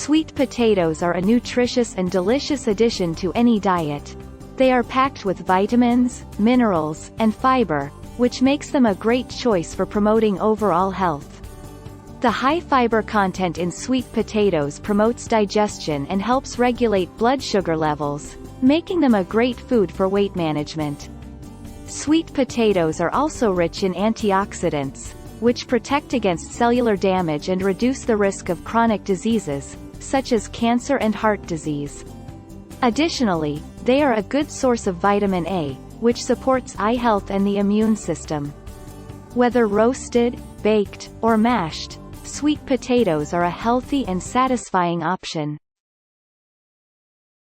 Sweet potatoes are a nutritious and delicious addition to any diet. They are packed with vitamins, minerals, and fiber, which makes them a great choice for promoting overall health. The high fiber content in sweet potatoes promotes digestion and helps regulate blood sugar levels, making them a great food for weight management. Sweet potatoes are also rich in antioxidants, which protect against cellular damage and reduce the risk of chronic diseases, such as cancer and heart disease. Additionally, they are a good source of vitamin A, which supports eye health and the immune system. Whether roasted, baked, or mashed, sweet potatoes are a healthy and satisfying option.